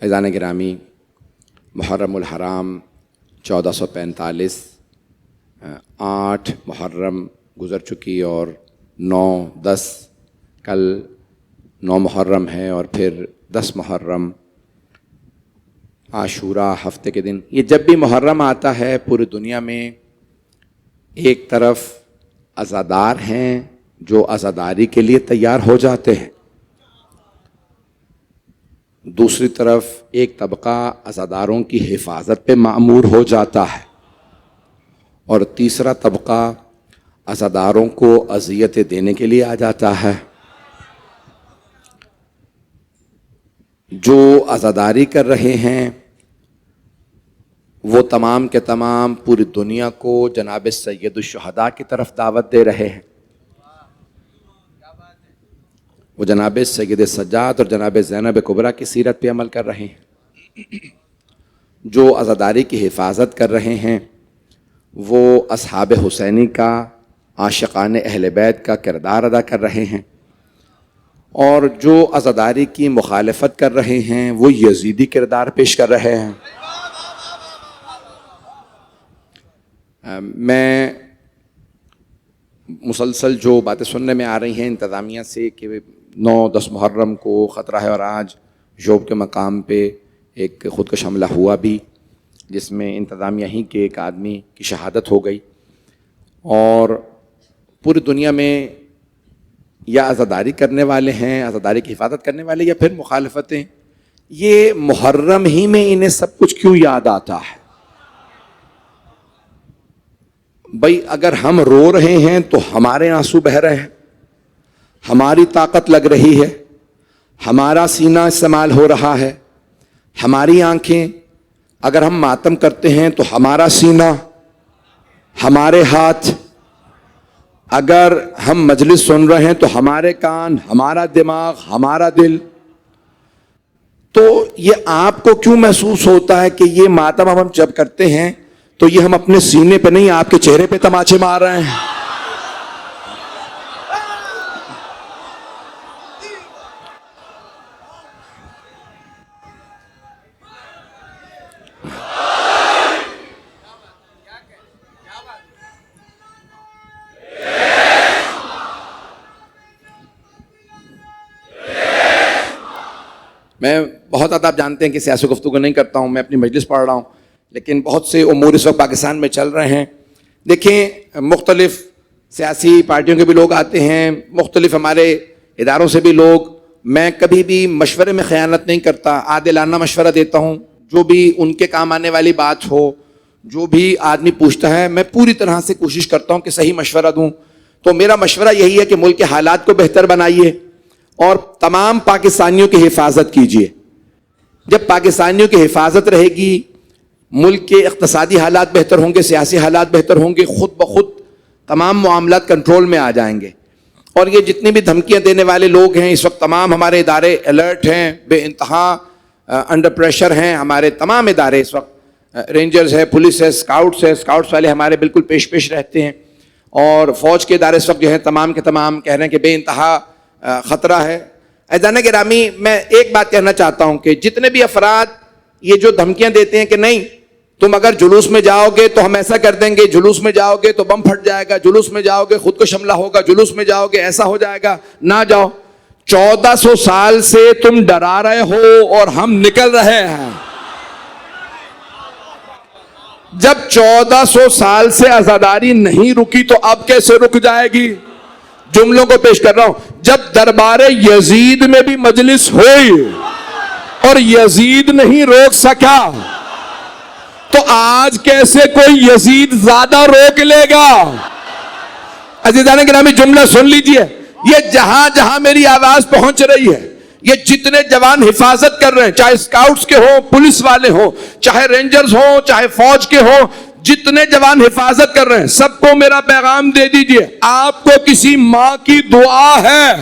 ऐज़ान गिरामी, मुहर्रम उल हराम 1445, 8 मुहर्रम गुज़र चुकी और 9-10 कल 9 मुहर्रम है और फिर 10 मुहर्रम आशूरा हफ्ते के दिन। ये जब भी मुहर्रम आता है पूरी दुनिया में एक तरफ अज़ादार हैं जो अज़ादारी के लिए तैयार हो जाते हैं, दूसरी तरफ एक तबका अज़ादारों की हिफाजत पे मामूर हो जाता है और तीसरा तबका अज़ादारों को अज़ियतें देने के लिए आ जाता है। जो अज़ादारी कर रहे हैं वो तमाम के तमाम पूरी दुनिया को जनाब सैयदुश्शुहदा की तरफ दावत दे रहे हैं। वो जनाब सैयद सज्जाद और जनाब ज़ैनब कुबरा की सीरत पे अमल कर रहे हैं। जो अज़ादारी की हिफाजत कर रहे हैं वो असहाब हुसैनी का, आशिक़ान अहले बैत का किरदार अदा कर रहे हैं, और जो अज़ादारी की मुखालफत कर रहे हैं वो यज़ीदी किरदार पेश कर रहे हैं। मैं मुसलसल जो बातें सुनने में आ रही हैं इंतज़ामिया से कि 9-10 मुहर्रम को ख़तरा है, और आज जोब के मकाम पे एक ख़ुदकश हमला हुआ भी जिसमें इंतज़ामिया ही के एक आदमी की शहादत हो गई, और पूरी दुनिया में या अज़ादारी करने वाले हैं, अज़ादारी की हिफाजत करने वाले, या फिर मुखालफतें, ये मुहर्रम ही में इन्हें सब कुछ क्यों याद आता है? भाई अगर हम रो रहे हैं तो हमारे आंसू बह रहे हैं, हमारी ताकत लग रही है, हमारा सीना इस्तेमाल हो रहा है, हमारी आंखें, अगर हम मातम करते हैं तो हमारा सीना, हमारे हाथ, अगर हम मजलिस सुन रहे हैं तो हमारे कान, हमारा दिमाग, हमारा दिल, तो ये आपको क्यों महसूस होता है कि ये मातम हम जब करते हैं तो ये हम अपने सीने पे नहीं, आपके चेहरे पे तमाचे मार रहे हैं? मैं बहुत ज़्यादा, आप जानते हैं कि सियासी गुफ्तगू नहीं करता हूँ, मैं अपनी मजलिस पढ़ रहा हूँ, लेकिन बहुत से उमूर इस वक्त पाकिस्तान में चल रहे हैं। देखें, मुख्तलिफ सियासी पार्टियों के भी लोग आते हैं, मुख्तलिफ हमारे इदारों से भी लोग। मैं कभी भी मशवरे में ख़यानत नहीं करता, आदिलाना मशवरा देता हूँ। जो भी उनके काम आने वाली बात हो, जो भी आदमी पूछता है, मैं पूरी तरह से कोशिश करता हूँ कि सही मशवरा दूँ। तो मेरा मशवरा यही है कि मुल्क के हालात को बेहतर बनाइए और तमाम पाकिस्तानियों की हिफाजत कीजिए। जब पाकिस्तानियों की हिफाजत रहेगी, मुल्क के इक़्तिसादी हालात बेहतर होंगे, सियासी हालात बेहतर होंगे, खुद ब खुद तमाम मामलात कंट्रोल में आ जाएंगे। और ये जितनी भी धमकियां देने वाले लोग हैं, इस वक्त तमाम हमारे इदारे अलर्ट हैं, बेइंतहा अंडर प्रेशर हैं। हमारे तमाम इदारे इस वक्त, रेंजर्स है, पुलिस है, स्काउट्स वाले हमारे बिल्कुल पेश पेश रहते हैं। और फ़ौज के इदारे इस वक्त जो हैं तमाम के तमाम कह रहे हैं कि बेइंतहा ख़तरा है। ऐज़ान गिरामी, मैं एक बात कहना चाहता हूं कि जितने भी अफराद ये जो धमकियां देते हैं कि नहीं, तुम अगर जुलूस में जाओगे तो हम ऐसा कर देंगे, जुलूस में जाओगे तो बम फट जाएगा, जुलूस में जाओगे खुद को हमला होगा, जुलूस में जाओगे ऐसा हो जाएगा, ना जाओ। 1400 साल से तुम डरा रहे हो और हम निकल रहे हैं। जब 1400 साल से आजादारी नहीं रुकी तो अब कैसे रुक जाएगी? जुमलों को पेश कर रहा हूं। जब दरबारे यजीद में भी मजलिस हुई और यजीद नहीं रोक सका, तो आज कैसे कोई यजीद ज्यादा रोक लेगा? अजीजान गिरामी, जुमला सुन लीजिए। ये जहां जहां मेरी आवाज पहुंच रही है, ये जितने जवान हिफाजत कर रहे हैं, चाहे स्काउट्स के हो, पुलिस वाले हो, चाहे रेंजर्स हो, चाहे फौज के हो, जितने जवान हिफाजत कर रहे हैं, सबको मेरा पैगाम दे दीजिए। आपको किसी मां की दुआ है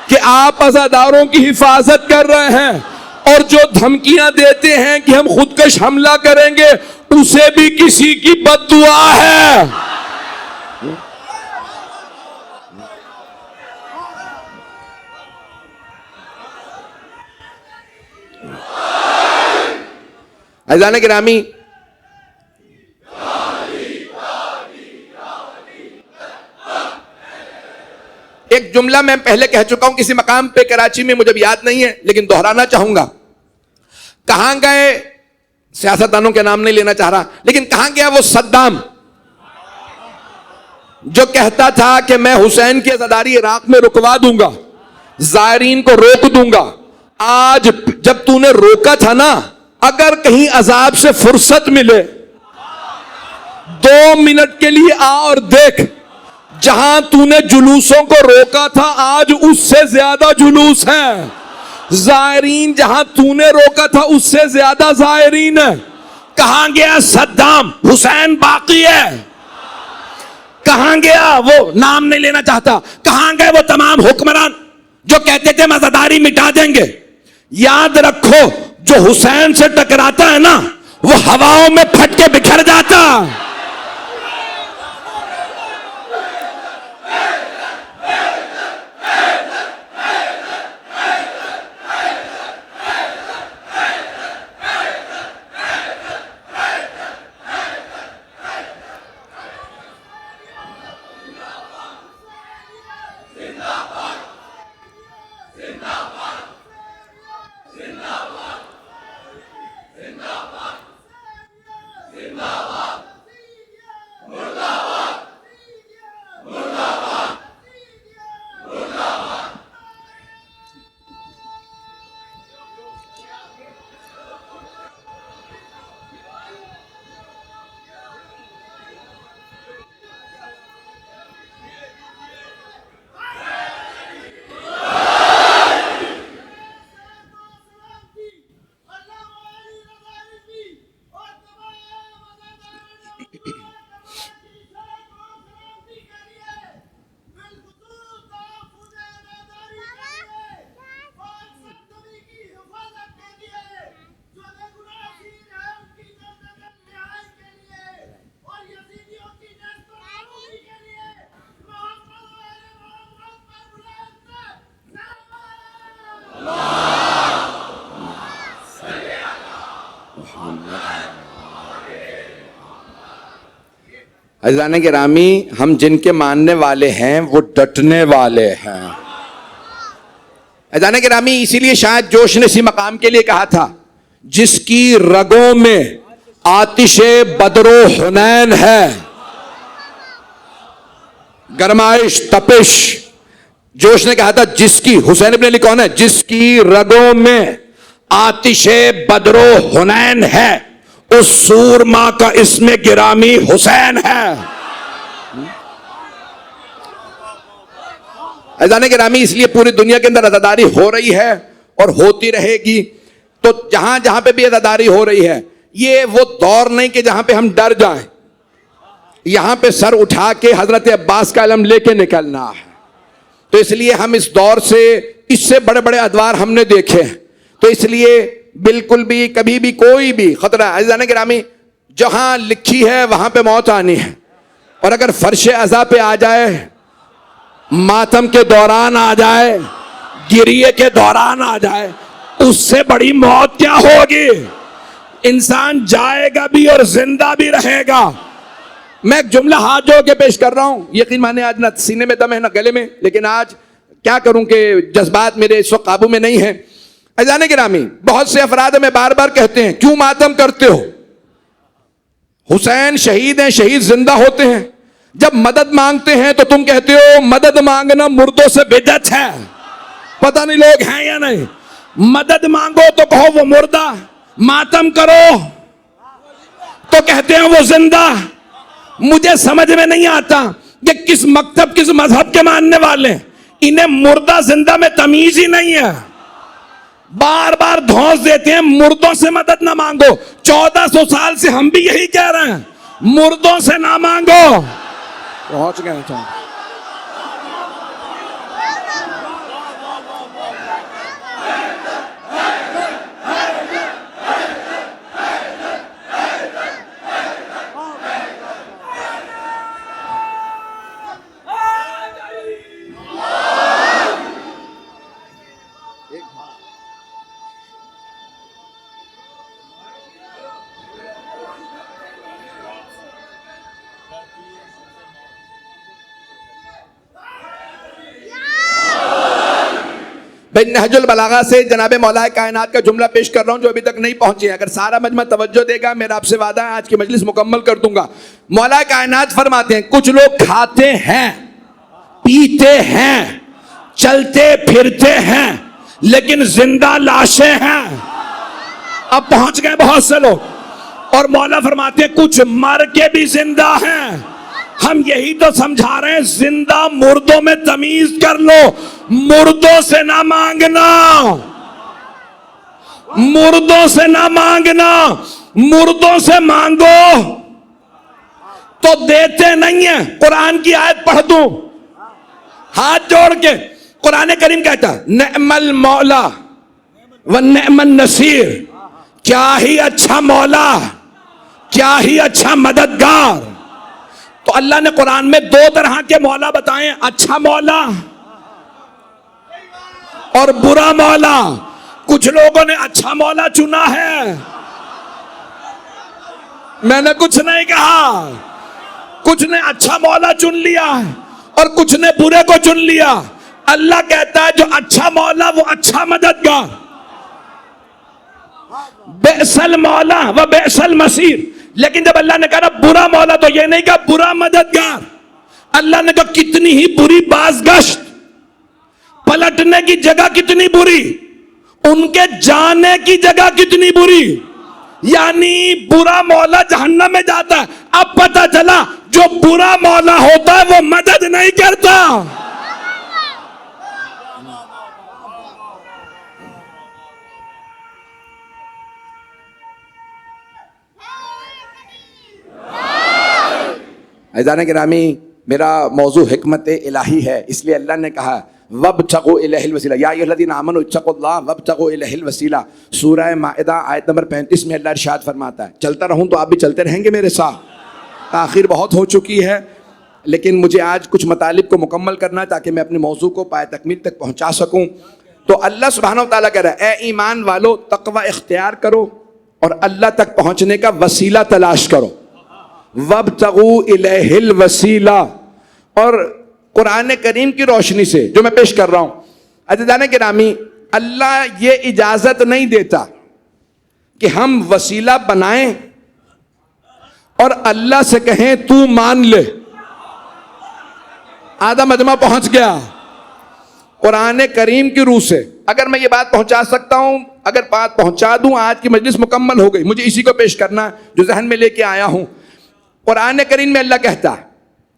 कि आप अज़ादारों की हिफाजत कर रहे हैं, और जो धमकियां देते हैं कि हम खुदकश हमला करेंगे, उसे भी किसी की बद्दुआ है। अज़ान गिरामी, एक जुमला मैं पहले कह चुका हूं किसी मकाम पे कराची में, मुझे याद नहीं है लेकिन दोहराना चाहूंगा। कहां गए, सियासतदानों के नाम नहीं लेना चाह रहा, लेकिन कहां गया वो सद्दाम जो कहता था कि मैं हुसैन की आजादारी इराक में रुकवा दूंगा, जायरीन को रोक दूंगा। आज जब तूने रोका था ना, अगर कहीं अजाब से फुर्सत मिले, 2 मिनट के लिए आ और देख, जहां तूने जुलूसों को रोका था आज उससे ज्यादा जुलूस है। जायरीन जहां तूने रोका था उससे ज्यादा जायरीन है। कहां गया सद्दाम? हुसैन बाकी है। कहां गया वो, नाम नहीं लेना चाहता, कहां गए वो तमाम हुक्मरान जो कहते थे मज़ादारी मिटा देंगे? याद रखो, जो हुसैन से टकराता है ना, वो हवाओं में फट के बिखर जाता। अज़ीज़ान गिरामी, हम जिनके मानने वाले हैं वो डटने वाले हैं। अज़ीज़ान गिरामी, इसीलिए शायद जोश ने इसी मकाम के लिए कहा था, जिसकी रगों में आतिशे बदरो हुनैन है, गरमाइश तपिश। जोश ने कहा था जिसकी, हुसैन इब्न अली कौन है, जिसकी रगों में आतिशे बदरो हुनैन है, उस सूरमा का इसमें गिरामी हुसैन है। अज़ान गिरामी, इसलिए पूरी दुनिया के अंदर अज़ादारी हो रही है और होती रहेगी। तो जहां जहां पे भी अज़ादारी हो रही है, ये वो दौर नहीं कि जहां पे हम डर जाएं। यहां पे सर उठा के हजरत अब्बास का इल्म लेके निकलना है। तो इसलिए हम इस दौर से, इससे बड़े बड़े अदवार हमने देखे हैं। तो इसलिए बिल्कुल भी कभी भी कोई भी खतरा, अज़ीज़ान गिरामी, जहां लिखी है वहां पे मौत आनी है। और अगर फर्श अज़ा पे आ जाए, मातम के दौरान आ जाए, गिरिए के दौरान आ जाए, उससे बड़ी मौत क्या होगी। इंसान जाएगा भी और जिंदा भी रहेगा। मैं एक जुमला हाथ जोड़ के पेश कर रहा हूं, यकीन माने आज ना सीने में दम है ना गले में, लेकिन आज क्या करूं कि जज्बात मेरे इस वक्त काबू में नहीं है। अज़ीज़ान गिरामी, बहुत से अफराद में बार बार कहते हैं, क्यों मातम करते हो, हुसैन शहीद हैं, शहीद जिंदा होते हैं। जब मदद मांगते हैं तो तुम कहते हो मदद मांगना मुर्दों से बिदअत है। पता नहीं लोग हैं या नहीं। मदद मांगो तो कहो वो मुर्दा, मातम करो तो कहते हैं वो जिंदा। मुझे समझ में नहीं आता कि किस मकतब, किस मजहब के मानने वाले, इन्हें मुर्दा जिंदा में तमीज ही नहीं है। बार बार धौंस देते हैं मुर्दों से मदद ना मांगो। 1400 साल से हम भी यही कह रहे हैं, मुर्दों से ना मांगो। पहुंच गए तो भाई नहजुल बलागा से जनाब मौलाए कायनात का जुमला पेश कर रहा हूं जो अभी तक नहीं पहुंचे। अगर सारा मजमा तवज्जो देगा, मेरा आपसे वादा है आज की मजलिस मुकम्मल कर दूंगा। मौलाए कायनात फरमाते हैं, कुछ लोग खाते हैं, पीते हैं, चलते फिरते हैं, लेकिन जिंदा लाशें हैं। अब पहुंच गए बहुत से लोग। और मौला फरमाते हैं कुछ मर के भी जिंदा हैं। हम यही तो समझा रहे हैं, जिंदा मुर्दों में तमीज कर लो, मुर्दों से ना मांगना, मुर्दों से ना मांगना। मुर्दों से मांगो तो देते नहीं है। कुरान की आयत पढ़ दूं हाथ जोड़ के, कुरान करीम कहता है, नेमल मौला व नेमन नसीर, क्या ही अच्छा मौला, क्या ही अच्छा मददगार। तो अल्लाह ने कुरान में 2 तरह के मौला बताए, अच्छा मौला और बुरा मौला। कुछ लोगों ने अच्छा मौला चुना है, मैंने कुछ नहीं कहा। कुछ ने अच्छा मौला चुन लिया है और कुछ ने बुरे को चुन लिया। अल्लाह कहता है जो अच्छा मौला वो अच्छा मददगार, बेसल मौला व बेसल मसीर। लेकिन जब अल्लाह ने कहा बुरा मौला, तो ये नहीं कहा बुरा मददगार। अल्लाह ने कहा कितनी ही बुरी बाज़गश्त, पलटने की जगह कितनी बुरी, उनके जाने की जगह कितनी बुरी। यानी बुरा मौला जहन्नम में जाता है। अब पता चला जो बुरा मौला होता है वो मदद नहीं करता। अज़ीज़ान गिरामी, मेरा मौजू हिकमत इलाही है, इसलिए अल्लाह ने कहा वब्तगू इलैहिल वसीला या अय्युहल्लज़ीना आमनू इत्तक़ुल्लाह वब्तगू इलैहिल वसीला। सूरह माइदा आयत नंबर 35 में अल्लाह इरशाद फरमाता है, चलता रहूं तो आप भी चलते रहेंगे मेरे साथ। ताख़ीर बहुत हो चुकी है, लेकिन मुझे आज कुछ मतालिब को मुकम्मल करना ताकि मैं अपने मौजू को पाए तकमील तक पहुँचा सकूँ। तो अल्लाह सुब्हानहू व तआला कह रहा है, ए ईमान वालो, तक़वा इख्तियार करो और अल्लाह तक पहुँचने का वसीला तलाश करो। वब्तगू इलैहिल वसीला। और कुरान करीम की रोशनी से जो मैं पेश कर रहा हूं, अज़ीज़ान गिरामी, अल्लाह ये इजाजत नहीं देता कि हम वसीला बनाएं और अल्लाह से कहें तू मान ले। आधा मजमा पहुंच गया कुरान करीम की रूह से। अगर मैं ये बात पहुंचा सकता हूं, अगर बात पहुंचा दूं, आज की मजलिस मुकम्मल हो गई। मुझे इसी को पेश करना जो जहन में लेके आया हूं। कुरान करीम में अल्लाह कहता है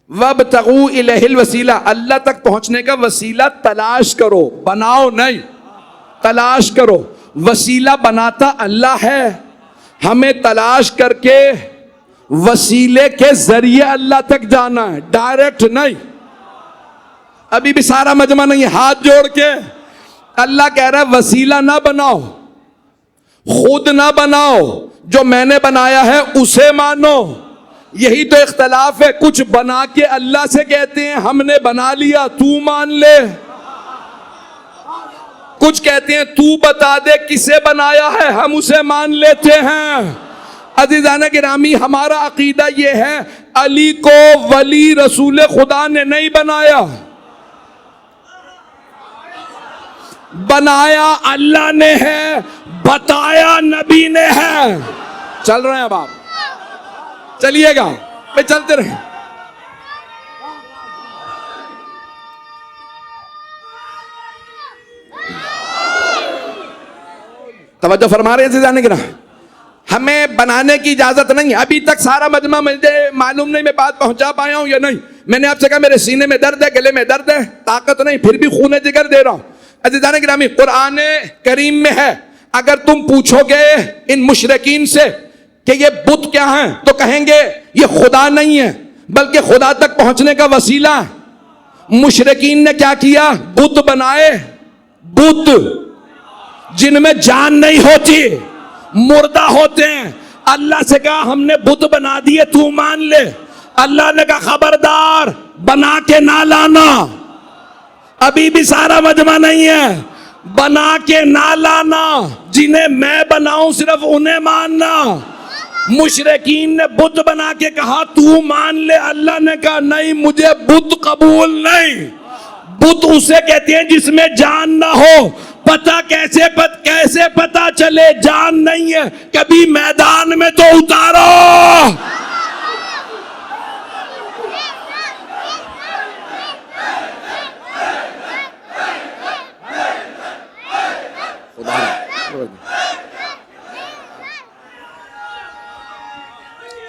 वब्तगू इलैहिल वसीला, अल्लाह तक पहुंचने का वसीला तलाश करो, बनाओ नहीं, तलाश करो। वसीला बनाता अल्लाह है, हमें तलाश करके वसीले के जरिए अल्लाह तक जाना है, डायरेक्ट नहीं। अभी भी सारा मजमा नहीं है, हाथ जोड़ के अल्लाह कह रहा है वसीला ना बनाओ, खुद ना बनाओ, जो मैंने बनाया है उसे मानो। यही तो इख्तलाफ है, कुछ बना के अल्लाह से कहते हैं हमने बना लिया तू मान ले, कुछ कहते हैं तू बता दे किसे बनाया है हम उसे मान लेते हैं। अज़ीज़ान गिरामी, हमारा अकीदा यह है अली को वली रसूल खुदा ने नहीं बनाया, बनाया अल्लाह ने है, बताया नबी ने है। चल रहे हैं अब आप, चलिएगा भाई, चलते रहे। तवज्जो फरमा रहे हैं जाने की ना, हमें बनाने की इजाजत नहीं है। अभी तक सारा मजमा मुझे मालूम नहीं मैं बात पहुंचा पाया हूं या नहीं। मैंने आपसे कहा मेरे सीने में दर्द है, गले में दर्द है, ताकत नहीं, फिर भी खून जिगर दे रहा हूं। अज़ीज़ान गिरामी, कुरान करीम में है, अगर तुम पूछोगे इन मुशरिकीन से कि ये बुत क्या हैं, तो कहेंगे ये खुदा नहीं है बल्कि खुदा तक पहुंचने का वसीला है। मुशरिकीन ने क्या किया, बुत बनाए, बुत जिनमें जान नहीं होती, मुर्दा होते हैं। अल्लाह से कहा हमने बुत बना दिए तू मान ले। अल्लाह ने कहा खबरदार बना के ना लाना। अभी भी सारा मजमा नहीं है, बना के ना लाना, जिन्हें मैं बनाऊं सिर्फ उन्हें मानना। मुशरिकीन ने बुत बना के कहा तू मान ले, अल्लाह ने कहा नहीं मुझे बुत कबूल नहीं। बुत उसे कहते हैं जिसमें जान ना हो। पता कैसे पता चले जान नहीं है, कभी मैदान में तो उतारो।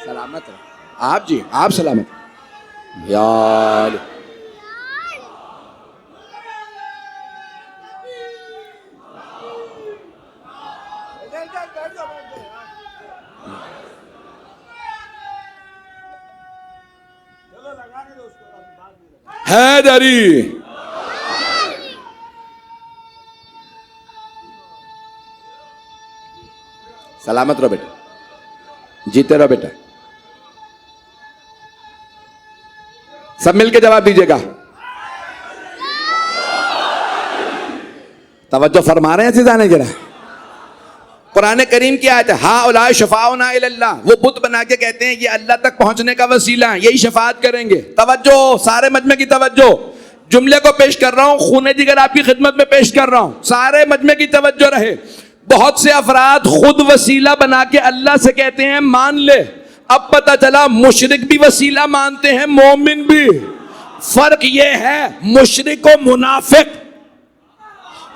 सलामत आप जी, आप सलामत यार। हैदरी सलामत रहो बेटा, जीते रहो बेटा। सब मिलके जवाब दीजिएगा। तवज्जो फरमा रहे हैं अज़ीज़ान गिरामी, कुरान करीम की आयत है हा उलाए शफाउना इल्लल्लाह, वो बुत बना के कहते हैं ये अल्लाह तक पहुंचने का वसीला है, यही शफाअत करेंगे। तवज्जो, सारे मजमे की तवज्जो, जुमले को पेश कर रहा हूं, खूने जिगर आपकी खिदमत में पेश कर रहा हूं, सारे मजमे की तवज्जो रहे। बहुत से अफराद खुद वसीला बना के अल्लाह से कहते हैं मान ले। अब पता चला मुशरिक भी वसीला मानते हैं, मोमिन भी। फर्क यह है मुशरिक और मुनाफिक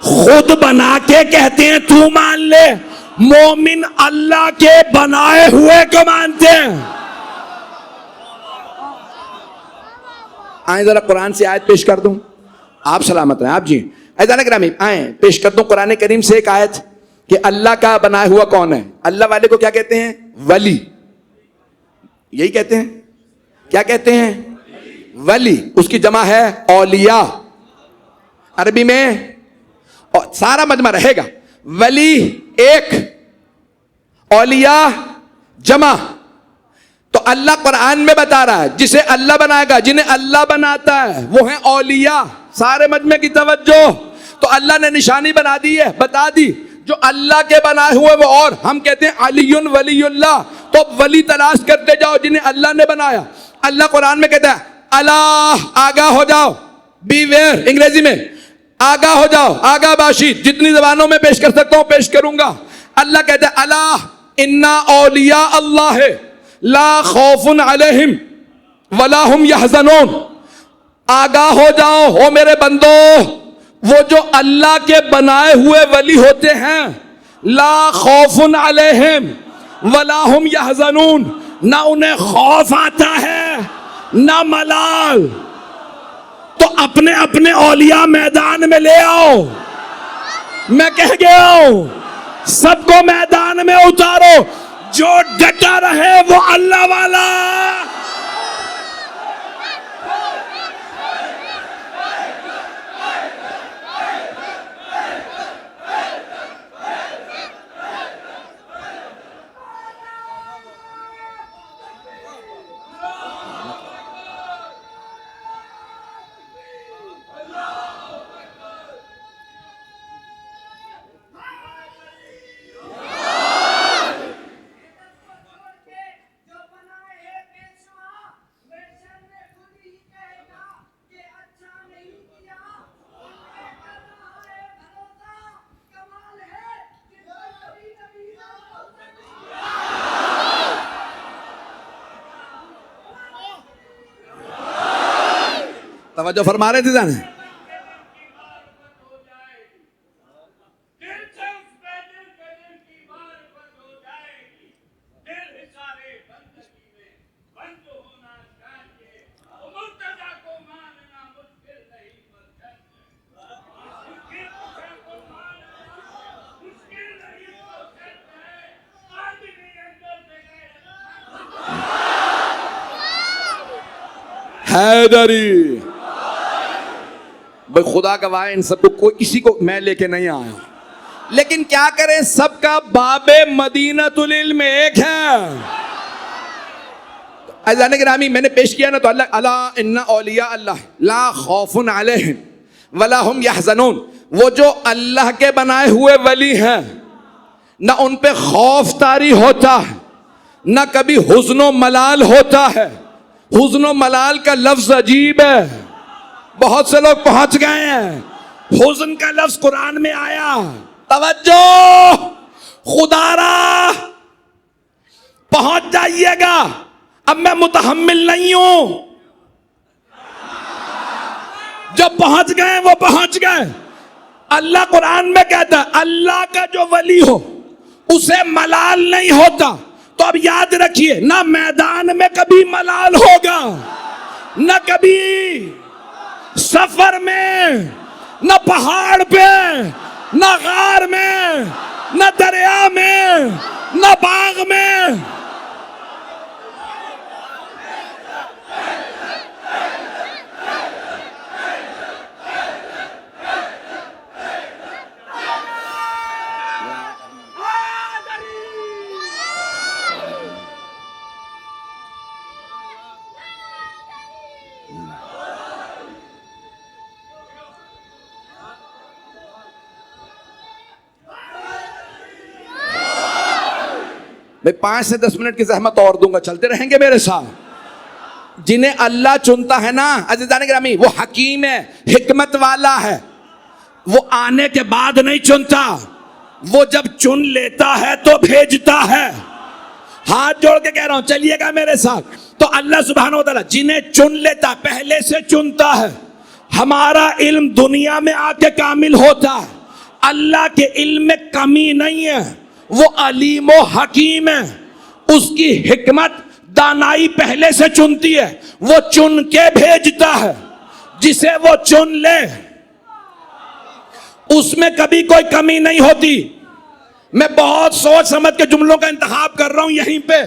खुद बना के कहते हैं तू मान ले, मोमिन अल्लाह के बनाए हुए को मानते हैं। आए जरा कुरान से आयत पेश कर दूं, आप सलामत हैं आप जी। अज़ीज़ान गिरामी आए पेश कर दूं कुरान करीम से एक आयत कि अल्लाह का बनाया हुआ कौन है। अल्लाह वाले को क्या कहते हैं, वली, यही कहते हैं। क्या कहते हैं, वली। उसकी जमा है औलिया अरबी में, और सारा मजमा रहेगा वली एक, औलिया जमा। तो अल्लाह कुरान में बता रहा है जिसे अल्लाह बनाएगा, जिन्हें अल्लाह बनाता है वो है औलिया। सारे मजमे की तवज्जो। तो अल्लाह ने निशानी बना दी है, बता दी जो अल्लाह के बनाए हुए वो, और हम कहते हैं अलीयुन वलीयुल्लाह। तो वली तलाश करते जाओ जिन्हें अल्लाह ने बनाया। अल्लाह कुरान में कहता है अल्लाह आगाह हो जाओ, बी वेयर, अंग्रेजी में आगाह हो जाओ, आगाह बाशी, जितनी जबानों में पेश कर सकता हूं पेश करूंगा। अल्लाह कहता है अल्लाह इन्ना औलिया अल्लाह है ला खौफुन अलैहिम वला हुम यहज़नून। आगाह हो जाओ हो मेरे बंदो, वो जो अल्लाह के बनाए हुए वली होते हैं, ला खौफुन अलैहिम वला हुम यहज़नून, ना उन्हें खौफ आता है ना मलाल। तो अपने अपने औलिया मैदान में ले आओ। मैं कह गया हूं सबको मैदान में उतारो, जो डटा रहे वो अल्लाह वाला। तवज्जो फरमा रहे थे जाने। हैदरी भाई खुदा गवाह इन सबको कोई इसी को मैं लेके नहीं आया, लेकिन क्या करें सबका बाबे मदीनतुल इल्म एक है। अज़ान गिरामी मैंने पेश किया ना, तो अल्लाह अला इन्ना औलिया अल्लाह ला खौफुन अलैहिम वला हुम यहज़नून, वो जो अल्लाह के बनाए हुए वली हैं ना उन पे खौफ तारी होता है ना कभी हुज़्न मलाल होता है। हुज़्न मलाल का लफ्ज अजीब है, बहुत से लोग पहुंच गए हैं। हुज़्न का लफ्ज कुरान में आया, तवज्जो खुदारा पहुंच जाइएगा। अब मैं मुतहम्मिल नहीं हूं, जो पहुंच गए वो पहुंच गए। अल्लाह कुरान में कहता है अल्लाह का जो वली हो उसे मलाल नहीं होता। तो अब याद रखिए, ना मैदान में कभी मलाल होगा, ना कभी सफर में, न पहाड़ पे, न गार में, न दरिया में, न बाग में। मैं 5 से 10 मिनट की जहमत और दूंगा, चलते रहेंगे मेरे साथ। जिन्हें अल्लाह चुनता है ना अज़ीज़ान गिरामी, वो हकीम है, हिकमत वाला है। वो आने के बाद नहीं चुनता, वो जब चुन लेता है तो भेजता है। हाथ जोड़ के कह रहा हूं, चलिएगा मेरे साथ। तो अल्लाह सुब्हानो व तआला जिन्हें चुन लेता, पहले से चुनता है। हमारा इल्म दुनिया में आके कामिल होता है, अल्लाह के इल्म में कमी नहीं है। वो अलीम व हकीम है, उसकी हिकमत दानाई पहले से चुनती है। वो चुन के भेजता है, जिसे वो चुन ले उसमें कभी कोई कमी नहीं होती। मैं बहुत सोच समझ के जुमलों का इंतखाब कर रहा हूं यहीं पे।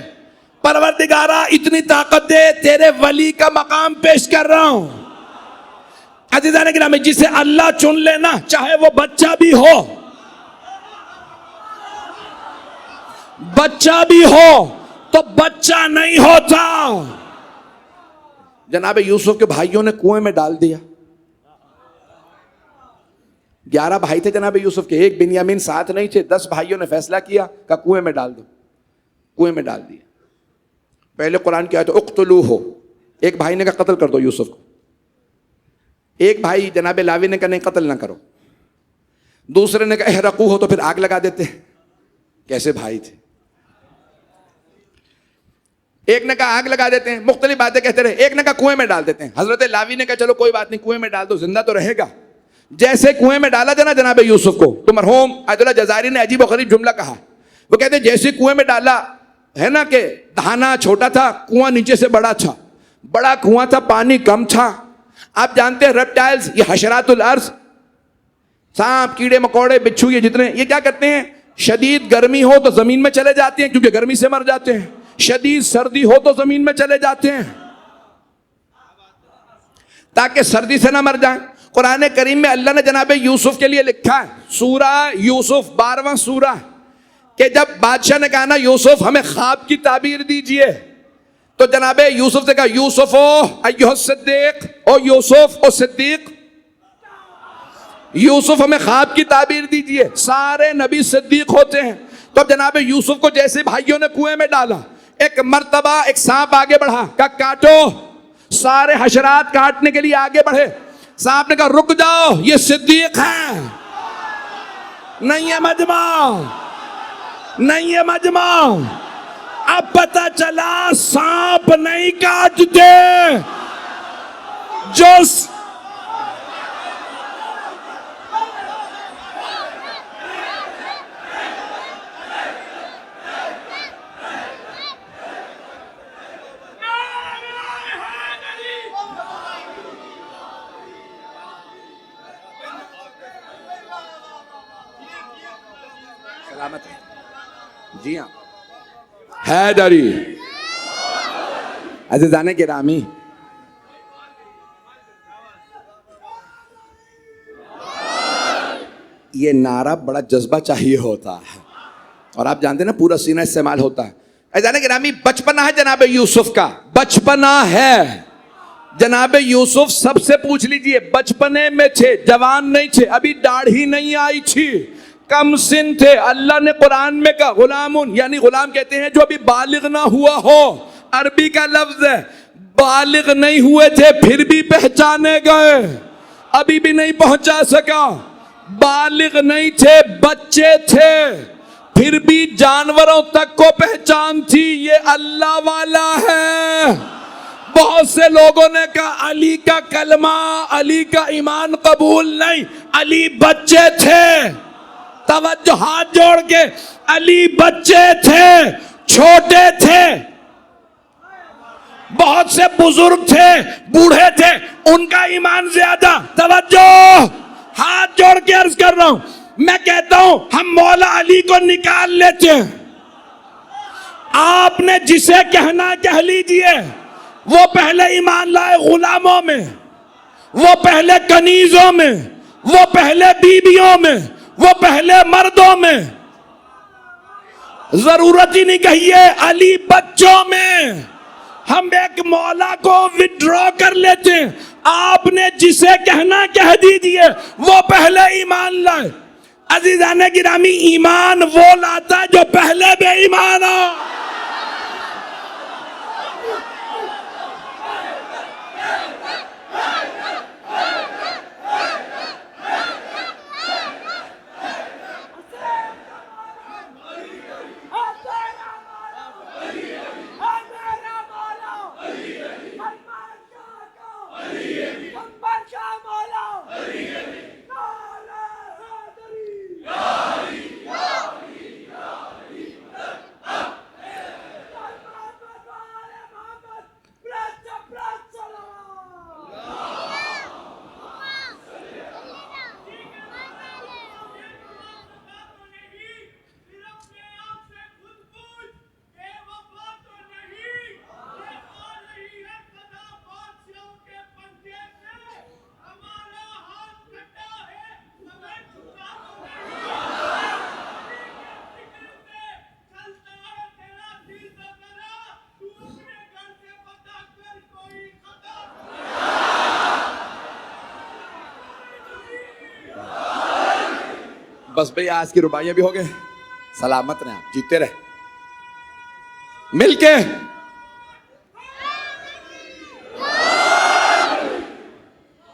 परवरदिगारा इतनी ताकत दे, तेरे वली का मकाम पेश कर रहा हूं। अज़ीज़ान गिरामी, जिसे अल्लाह चुन लेना, चाहे वो बच्चा भी हो, बच्चा भी हो तो बच्चा नहीं होता। जनाब यूसुफ के भाइयों ने कुएं में डाल दिया। 11 भाई थे जनाब यूसुफ के, एक बिन्यामीन साथ नहीं थे। 10 भाइयों ने फैसला किया का कुएं में डाल दो, कुएं में डाल दिया। पहले कुरान की आयत उक़्तुलू हो, एक भाई ने कहा कत्ल कर दो यूसुफ को, एक भाई जनाब लावी ने कहा नहीं कत्ल ना करो, दूसरे ने कहा एहरकू हो तो फिर आग लगा देते। कैसे भाई थे। एक ने कहा आग लगा देते हैं, मुख्तलिफ बातें कहते रहे, एक ने कहा कुएं में डाल देते हैं। हजरत लावी ने कहा चलो कोई बात नहीं, कुएं में डाल दो, जिंदा तो रहेगा। जैसे कुएं में डाला था ना जनाब यूसुफ को, तो मरहूम आयतुल्लाह जज़ारी ने अजीब व गरीब जुमला कहा। वो कहते जैसे कुएं में डाला है ना, कि दहाना छोटा था, कुआं नीचे से बड़ा था, बड़ा कुआं था, पानी कम था। आप जानते हैं रेप्टाइल्स, ये हशरातुल अर्ज़, सांप कीड़े मकोड़े बिच्छू, ये जितने, ये क्या करते हैं, शदीद गर्मी हो तो जमीन में चले जाते हैं क्योंकि गर्मी से मर जाते हैं, शदीद सर्दी हो तो जमीन में चले जाते हैं ताकि सर्दी से ना मर जाएं। कुरान करीम में अल्लाह ने जनाब यूसुफ के लिए लिखा है, सूरा यूसुफ 12वां सूरा, कि जब बादशाह ने कहा ना यूसुफ हमें ख्वाब की ताबीर दीजिए, तो जनाब यूसुफ से कहा यूसुफ ओ अय्युह सिद्दीक, ओ यूसुफ ओ सिद्दीक, यूसुफ हमें ख्वाब की ताबीर दीजिए। सारे नबी सिद्दीक होते हैं। तो अब जनाब यूसुफ को जैसे भाइयों ने कुएं में डाला, एक मर्तबा एक सांप आगे बढ़ा, कहा काटो, सारे हशरात काटने के लिए आगे बढ़े। सांप ने कहा रुक जाओ, ये सिद्दीक है, नहीं है मजमा, नहीं है मजमा। अब पता चला सांप नहीं काटते, जो सलामत है। जी हाँ, हैदरी अज़ीज़ाने गिरामी, ये नारा बड़ा जज्बा चाहिए होता है, और आप जानते हैं ना पूरा सीना इस्तेमाल होता है। अज़ीज़ाने गिरामी, बचपना है जनाब यूसुफ का, बचपना है जनाब यूसुफ। सबसे पूछ लीजिए, बचपने में थे, जवान नहीं थे, अभी दाढ़ी नहीं आई थी, कम सिन थे। अल्लाह ने कुरान में कहा गुलामुन, यानी गुलाम कहते हैं जो अभी बालिग ना हुआ हो, अरबी का लफ्ज है। बालिग नहीं हुए थे फिर भी पहचाने गए, अभी भी नहीं पहुंचा सका। बालिग नहीं थे, बच्चे थे, फिर भी जानवरों तक को पहचान थी, ये अल्लाह वाला है। बहुत से लोगों ने कहा अली का कलमा, अली का ईमान कबूल नहीं, अली बच्चे थे। तवज्जो, हाथ जोड़ के, अली बच्चे थे, छोटे थे। बहुत से बुजुर्ग थे, बूढ़े थे, उनका ईमान ज्यादा। तवज्जो, हाथ जोड़ के अर्ज कर रहा हूं, मैं कहता हूं हम मौला अली को निकाल लेते हैं। आपने जिसे कहना कह लीजिए, वो पहले ईमान लाए गुलामों में, वो पहले कनीजों में, वो पहले बीबियों में, वो पहले मर्दों में। जरूरत ही नहीं कहिए अली बच्चों में। हम एक मौला को विड्रॉ कर लेते हैं। आपने जिसे कहना कह दीजिए, वो पहले ईमान लाए। अजीजाने गिरामी, ईमान वो लाता है जो पहले बेईमान हो। बस भैया आज की रुबाइयां भी हो गए, सलामत रहे आप, जीते रहे मिलके।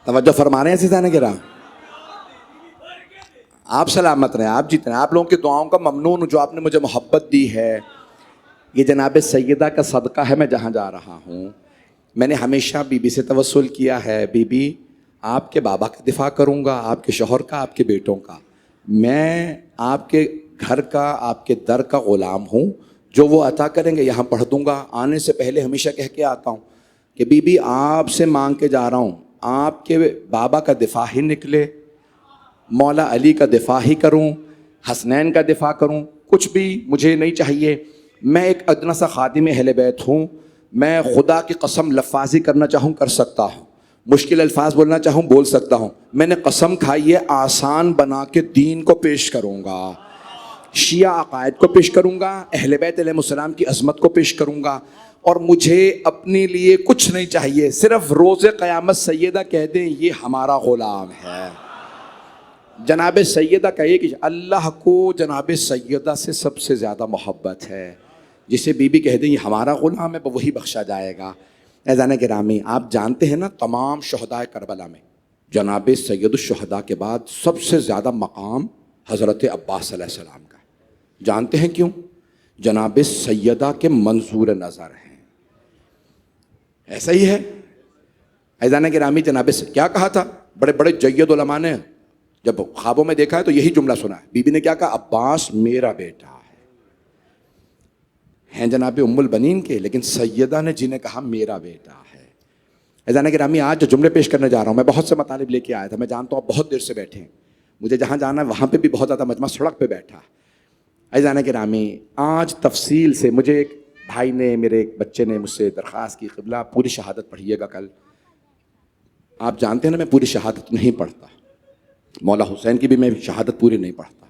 तवज्जो फरमा रहे हैं सीधा गिरा। आप सलामत रहें, आप जीत रहे हैं। आप लोगों की दुआओं का ममनून हूँ जो आपने मुझे मोहब्बत दी है। ये जनाब सैयदा का सदका है मैं जहाँ जा रहा हूँ। मैंने हमेशा बीबी से तवस्सुल किया है, बीबी आपके बाबा का दिफा करूँगा, आपके शौहर का, आपके बेटों का। मैं आपके घर का, आपके दर का ग़ुलाम हूँ। जो वो अता करेंगे यहाँ पढ़ दूँगा। आने से पहले हमेशा कह के आता हूँ कि बीबी आपसे मांग के जा रहा हूँ, आपके बाबा का दिफा ही निकले, मौला अली का दिफा ही करूँ, हसनैन का दिफा करूँ, कुछ भी मुझे नहीं चाहिए। मैं एक अदना सा खादिम अहले बैत हूँ। मैं खुदा की कसम लफाजी करना चाहूँ कर सकता हूँ, मुश्किल अल्फाज बोलना चाहूँ बोल सकता हूँ। मैंने कसम खाई है आसान बना के दीन को पेश करूँगा, शिया अकायद को पेश करूँगा, अहले बैत अलैहिस्सलाम की अज़मत को पेश करूँगा। और मुझे अपने लिए कुछ नहीं चाहिए, सिर्फ रोज़े क़यामत सैयदा कह दें ये हमारा ग़ुलाम है। जनाब सैयदा कहे कि अल्लाह को जनाब सैयदा से सबसे ज़्यादा मोहब्बत है। जिसे बीबी कह दें ये हमारा ग़ुलाम है, वही बख्शा जाएगा। ऐज़ान गिरामी, आप जानते हैं ना तमाम शहदाए करबला में जनाब सैयदुश्शहदा के बाद सबसे ज़्यादा मकाम हज़रत अब्बास अलैहिस्सलाम का। जानते हैं क्यों? जनाब सैयदा के मंजूर नज़र हैं। ऐसा ही है। ऐज़ान गिरामी, जनाब से क्या कहा था? बड़े बड़े जय्यद उलमा ने जब ख्वाबों में देखा है तो यही जुमला सुना है। बीबी ने क्या कहा? अब्बास मेरा बेटा है। हैं जनाब उम्मुल बनीन के, लेकिन सैयदा ने जिन्हें कहा मेरा बेटा है। ऐज़ान गिरामी, आज जो जुमले पेश करने जा रहा हूँ, मैं बहुत से मतालिब लेके आया था। मैं जानता हूँ आप बहुत देर से बैठे हैं, मुझे जहाँ जाना है वहाँ पे भी बहुत ज़्यादा मजमा सड़क पे बैठा है। ऐज़ान गिरामी, आज तफसील से मुझे एक भाई ने, मेरे एक बच्चे ने मुझसे दरख्वास्त की, क़िबला पूरी शहादत पढ़िएगा कल। आप जानते हैं ना मैं पूरी शहादत नहीं पढ़ता, मौला हुसैन की भी मैं शहादत पूरी नहीं पढ़ता।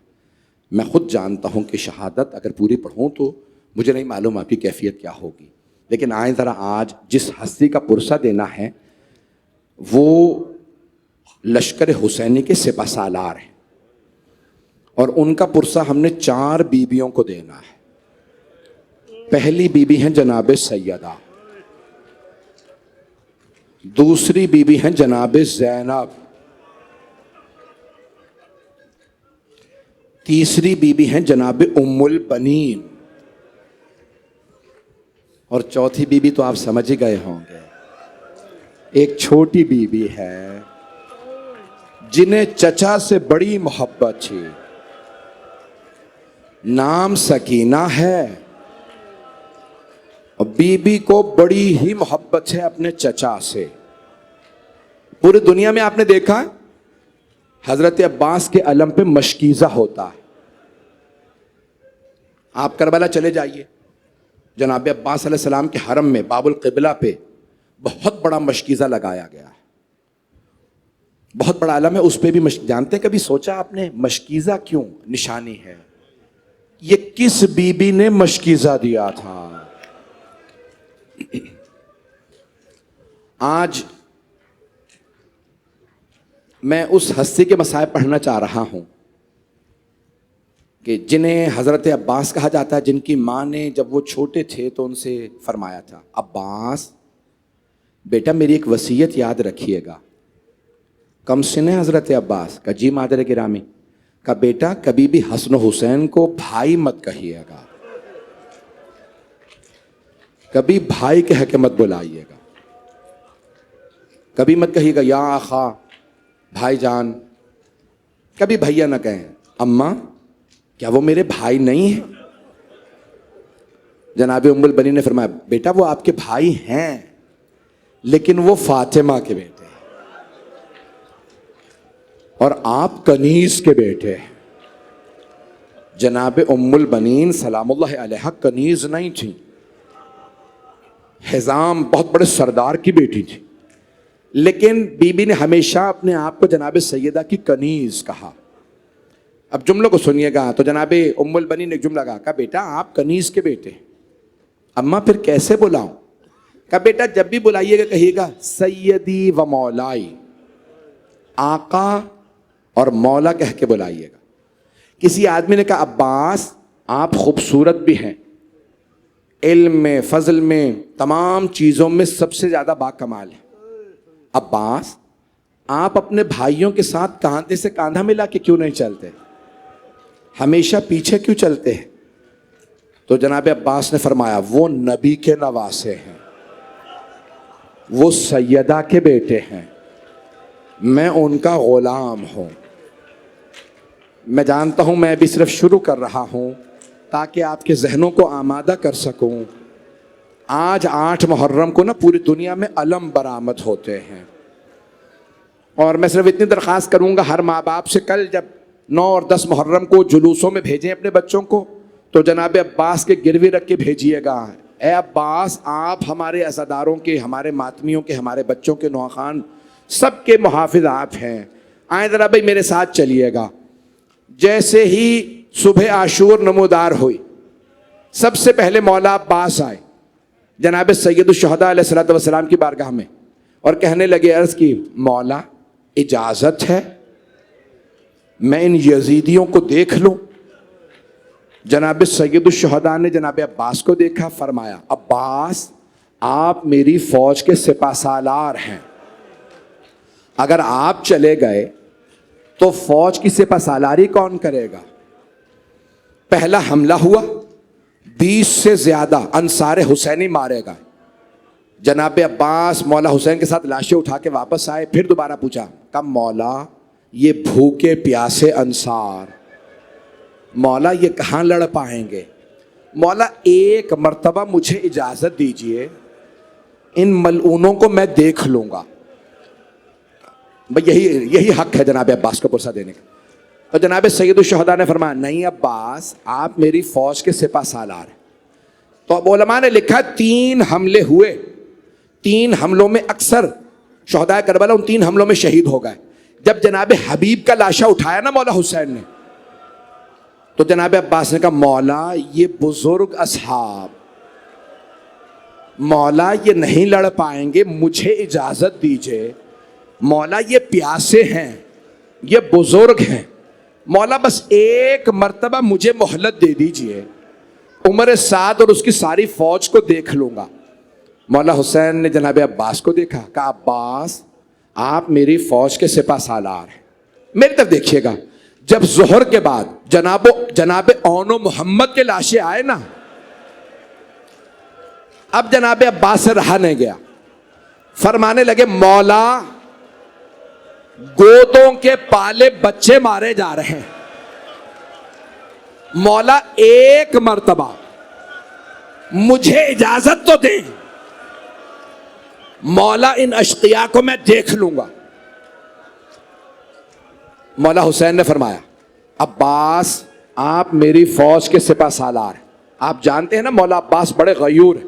मैं ख़ुद जानता हूँ कि शहादत अगर पूरी पढ़ूँ तो मुझे नहीं मालूम आपकी कैफियत क्या होगी। लेकिन आए ज़रा, आज जिस हस्ती का पुरसा देना है वो लश्कर हुसैनी के सिपहसालार हैं और उनका पुरसा हमने 4 बीबियों को देना है। पहली बीबी हैं जनाब सैयदा, दूसरी बीबी हैं जनाब ज़ैनब, तीसरी बीबी हैं जनाब उम्मुल बनीन और चौथी बीबी तो आप समझ ही गए होंगे, एक छोटी बीबी है जिन्हें चचा से बड़ी मोहब्बत थी। नाम सकीना है और बीबी को बड़ी ही मोहब्बत है अपने चचा से। पूरी दुनिया में आपने देखा है हजरत अब्बास के अलम पे मशकीज़ा होता है। आप करबला चले जाइए, जनाब अब्बास अलैहिस्सलाम के हरम में बाबुल क़िबला पे बहुत बड़ा मशकीज़ा लगाया गया है, बहुत बड़ा अलम है, उस पर भी जानते हैं? कभी सोचा आपने मशकीज़ा क्यों निशानी है? ये किस बीबी ने मशकीज़ा दिया था? आज मैं उस हस्ती के मसाइब पढ़ना चाह रहा हूँ कि जिन्हें हज़रत अब्बास कहा जाता है, जिनकी माँ ने जब वो छोटे थे तो उनसे फरमाया था, अब्बास बेटा मेरी एक वसीयत याद रखिएगा। कम सिन है हज़रत अब्बास का? जी मादर गिरामी का बेटा कभी भी हसन हुसैन को भाई मत कहिएगा, कभी भाई कह के मत बुलाइएगा, कभी मत कहिएगा या आखा भाईजान, कभी भैया ना कहें। अम्मा क्या वो मेरे भाई नहीं हैं? जनाब उम्मुल बनी ने फरमाया, बेटा वो आपके भाई हैं लेकिन वो फातिमा के बेटे हैं और आप कनीज के बेटे हैं। जनाब उम्मुल बनीन सलामुल्लाह अलैहा कनीज नहीं थी, हिजाम बहुत बड़े सरदार की बेटी थी, लेकिन बीबी ने हमेशा अपने आप को जनाब सैयदा की कनीज कहा। अब जुमलों को सुनिएगा। तो जनाब उम्मुल बनी ने जुमला कहा, बेटा आप कनीज के बेटे। अम्मा फिर कैसे बुलाऊं? कहा बेटा जब भी बुलाइएगा कहिएगा सैयदी व मौलाई, आका और मौला कह के बुलाइएगा। किसी आदमी ने कहा अब्बास आप खूबसूरत भी हैं, इल्म में, फजल में, तमाम चीज़ों में सबसे ज़्यादा बाकमाल है। अब्बास आप अपने भाइयों के साथ कांधे से कांधा मिला के क्यों नहीं चलते, हमेशा पीछे क्यों चलते हैं? तो जनाब अब्बास ने फरमाया, वो नबी के नवासे हैं, वो सैयदा के बेटे हैं, मैं उनका गुलाम हूं। मैं जानता हूं मैं भी सिर्फ शुरू कर रहा हूं ताकि आपके जहनों को आमादा कर सकूं। आज 8 मुहर्रम को ना पूरी दुनिया में अलम बरामद होते हैं, और मैं सिर्फ इतनी दरख्वास्त करूंगा हर माँ बाप से, कल जब 9 और 10 मुहर्रम को जुलूसों में भेजें अपने बच्चों को, तो जनाब अब्बास के गिरवी रख के भेजिएगा। ए अब्बास, आप हमारे अज़ादारों के, हमारे मातमियों के, हमारे बच्चों के, नौखान सबके मुहाफिज आप हैं। आए ज़रा भाई मेरे साथ चलिएगा। जैसे ही सुबह आशूर नमोदार हुई, सबसे पहले मौला अब्बास आए जनाब सैयदुश्शुहदा अलैहिस्सलातु वस्सलाम की बारगाह में और कहने लगे, अर्ज़ की, मौला इजाज़त है मैं इन यजीदियों को देख लूं? जनाब सैयदुश्शुहदा ने जनाब अब्बास को देखा, फरमाया, अब्बास आप मेरी फौज के सिपाहसालार हैं, अगर आप चले गए तो फौज की सिपाहसालारी कौन करेगा? पहला हमला हुआ, 20 से ज्यादा अंसार हुसैनी मारे गए। जनाब अब्बास मौला हुसैन के साथ लाशें उठा के वापस आए, फिर दोबारा पूछा, कब मौला ये भूखे प्यासे अंसार, मौला ये कहाँ लड़ पाएंगे? मौला एक मर्तबा मुझे इजाज़त दीजिए, इन मलऊनों को मैं देख लूँगा। भाई यही हक है जनाब अब्बास को पुरसा देने का। तो जनाब सैयदुश्शुहदा ने फरमाया, नहीं अब्बास, आप मेरी फ़ौज के सिपाहसालार हैं। तो अब उलमा ने लिखा 3 हमले हुए, 3 हमलों में अक्सर शुहदाए करबला उन 3 हमलों में शहीद हो गए। जब जनाब हबीब का लाशा उठाया ना मौला हुसैन ने, तो जनाब अब्बास ने कहा, मौला ये बुजुर्ग असहाब, मौला ये नहीं लड़ पाएंगे, मुझे इजाज़त दीजिए। मौला ये प्यासे हैं, ये बुजुर्ग हैं, मौला बस एक मर्तबा मुझे मोहलत दे दीजिए, उमर साद और उसकी सारी फौज को देख लूंगा। मौला हुसैन ने जनाब अब्बास को देखा, कहा, अब्बास आप मेरी फौज के सिपाहसालार हैं, मेरी तरफ देखिएगा। जब जोहर के बाद जनाब औनो मोहम्मद के लाशें आए ना, अब जनाब अब्बास से रहा नहीं गया, फरमाने लगे, मौला गोदों के पाले बच्चे मारे जा रहे हैं, मौला एक मर्तबा मुझे इजाजत तो दें, मौला इन अशकिया को मैं देख लूंगा। मौला हुसैन ने फरमाया, अब्बास आप मेरी फौज के सिपाहसालार हैं। आप जानते हैं ना मौला अब्बास बड़े गयूर हैं।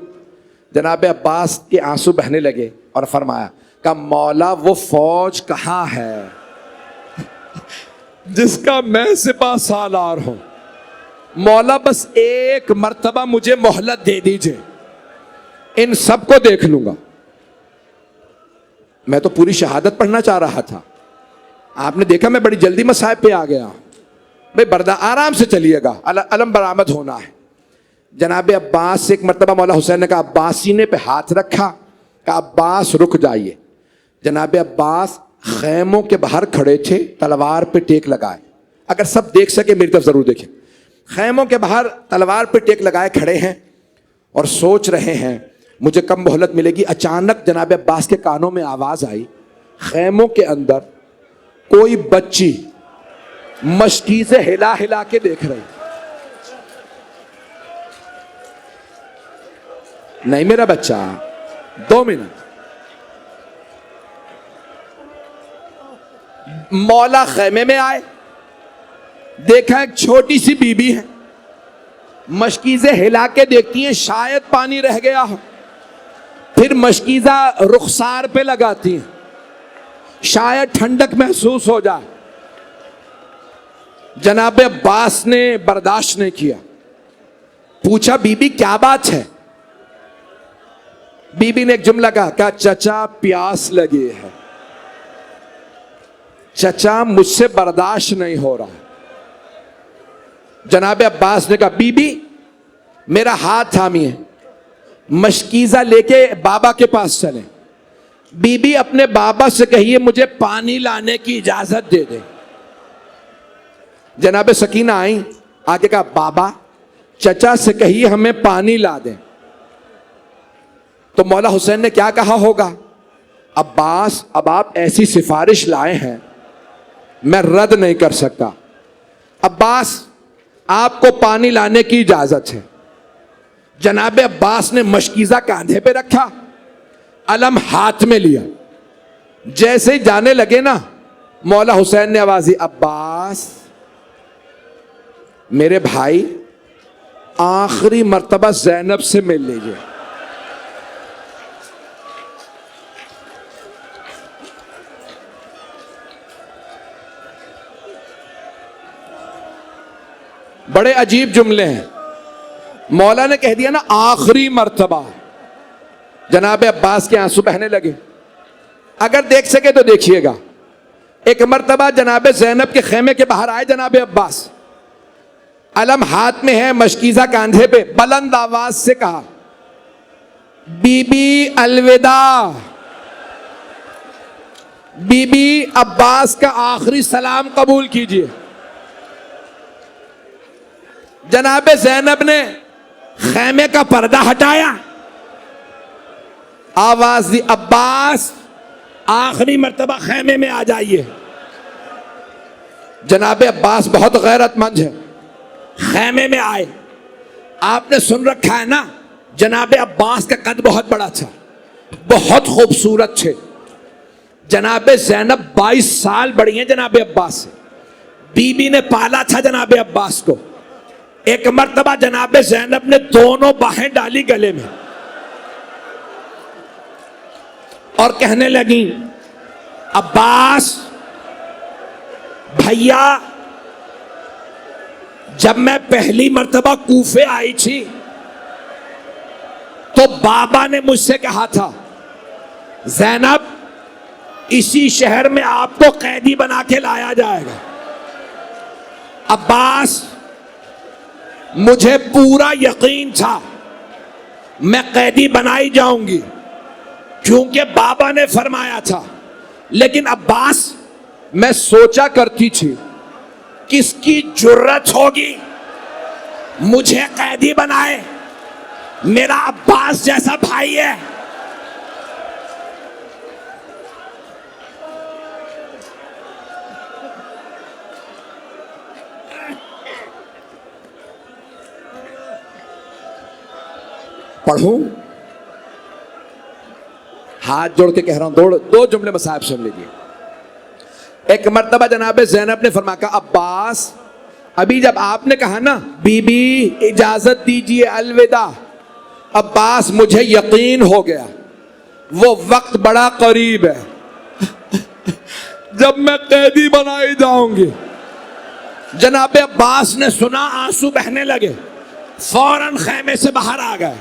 जनाब अब्बास के आंसू बहने लगे और फरमाया, का मौला वो फौज कहां है जिसका मैं सिपाहसालार हूं? मौला बस एक मर्तबा मुझे मोहलत दे दीजिए, इन सबको देख लूंगा। मैं तो पूरी शहादत पढ़ना चाह रहा था, आपने देखा मैं बड़ी जल्दी मसाइब पे आ गया। भाई बर्दा आराम से चलिएगा, अलम बरामद होना है। जनाब अब्बास से एक मर्तबा मौला हुसैन ने कहा, अब्बास सीने पे हाथ रखा, कहा, अब्बास रुक जाइए। जनाब अब्बास खैमों के बाहर खड़े थे, तलवार पे टेक लगाए। अगर सब देख सके मेरी तरफ जरूर देखें। खैमों के बाहर तलवार पे टेक लगाए खड़े हैं और सोच रहे हैं मुझे कब मोहलत मिलेगी। अचानक जनाब अब्बास के कानों में आवाज आई, खैमों के अंदर कोई बच्ची मशकी से हिला हिला के देख रही। नहीं मेरा बच्चा, 2 मिनट। मौला खैमे में आए, देखा एक छोटी सी बीबी है, मशकीज़े हिला के देखती हैं शायद पानी रह गया हो, फिर मशकीज़ा रुखसार पे लगाती हैं शायद ठंडक महसूस हो जाए। जनाब अब्बास ने बर्दाश्त नहीं किया, पूछा, बीबी क्या बात है? बीबी ने एक जुमला कहा, चचा प्यास लगी है, चचा मुझसे बर्दाश्त नहीं हो रहा। जनाब अब्बास ने कहा, बीबी मेरा हाथ थामिए, मशकीज़ा लेके बाबा के पास चले। बीबी अपने बाबा से कहिए मुझे पानी लाने की इजाजत दे दे। जनाब सकीना आई, आके कहा बाबा चचा से कहिए हमें पानी ला दें। तो मौला हुसैन ने क्या कहा होगा, अब्बास अब आप ऐसी सिफारिश लाए हैं मैं रद्द नहीं कर सकता। अब्बास आपको पानी लाने की इजाजत है। जनाब अब्बास ने मशकीज़ा कांधे पे रखा, अलम हाथ में लिया। जैसे ही जाने लगे ना, मौला हुसैन ने आवाज दी, अब्बास मेरे भाई आखिरी मर्तबा ज़ैनब से मिल लीजिए। बड़े अजीब जुमले हैं। मौला ने कह दिया ना आखिरी मर्तबा, जनाब अब्बास के आंसू बहने लगे। अगर देख सके तो देखिएगा, एक मर्तबा जनाब ज़ैनब के खेमे के बाहर आए जनाब अब्बास, अलम हाथ में है, मशकीज़ा कांधे पे, बुलंद आवाज से कहा बीबी अलविदा, बीबी अब्बास का आखिरी सलाम कबूल कीजिए। जनाब ज़ैनब ने खेमे का पर्दा हटाया, आवाज दी, अब्बास आखिरी मर्तबा खेमे में आ जाइए। जनाब अब्बास बहुत गैरतमंद है, खेमे में आए। आपने सुन रखा है ना, जनाब अब्बास का कद बहुत बड़ा था, बहुत खूबसूरत थे। जनाब ज़ैनब 22 साल बड़ी हैं जनाब अब्बास से। बीबी ने पाला था जनाब अब्बास को। एक मर्तबा जनाब ज़ैनब ने दोनों बाहें डाली गले में और कहने लगी, अब्बास भैया, जब मैं पहली मर्तबा कूफे आई थी तो बाबा ने मुझसे कहा था, ज़ैनब इसी शहर में आपको कैदी बना के लाया जाएगा। अब्बास मुझे पूरा यकीन था मैं कैदी बनाई जाऊंगी, क्योंकि बाबा ने फरमाया था। लेकिन अब्बास मैं सोचा करती थी किसकी जुर्रत होगी मुझे कैदी बनाए, मेरा अब्बास जैसा भाई है। पढ़ूं, हाथ जोड़ के कह रहा हूं, दो जुमले मसाहब सुन लीजिए। एक मर्तबा जनाब ज़ैनब ने फरमाया, अब्बास अभी जब आपने कहा ना बीबी इजाजत दीजिए अलविदा, अब्बास मुझे यकीन हो गया वो वक्त बड़ा करीब है जब मैं कैदी बनाई जाऊंगी। जनाब अब्बास ने सुना, आंसू बहने लगे, फौरन खेमे से बाहर आ गए।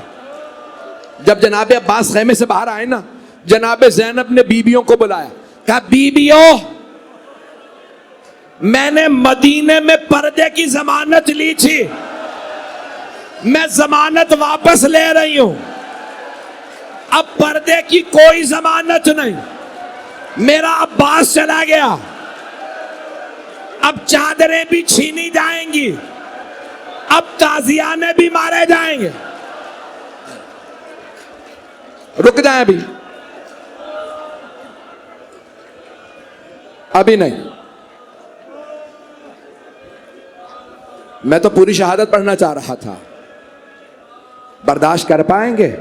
जब जनाब अब्बास खेमे से बाहर आए ना, जनाब ज़ैनब ने बीबियों को बुलाया, कहा बीबियों, मैंने मदीने में पर्दे की जमानत ली थी, मैं जमानत वापस ले रही हूं। अब पर्दे की कोई जमानत नहीं, मेरा अब्बास चला गया, अब चादरें भी छीनी जाएंगी, अब ताजियाने भी मारे जाएंगे। रुक जाए अभी नहीं, मैं तो पूरी शहादत पढ़ना चाह रहा था। बर्दाश्त कर पाएंगे?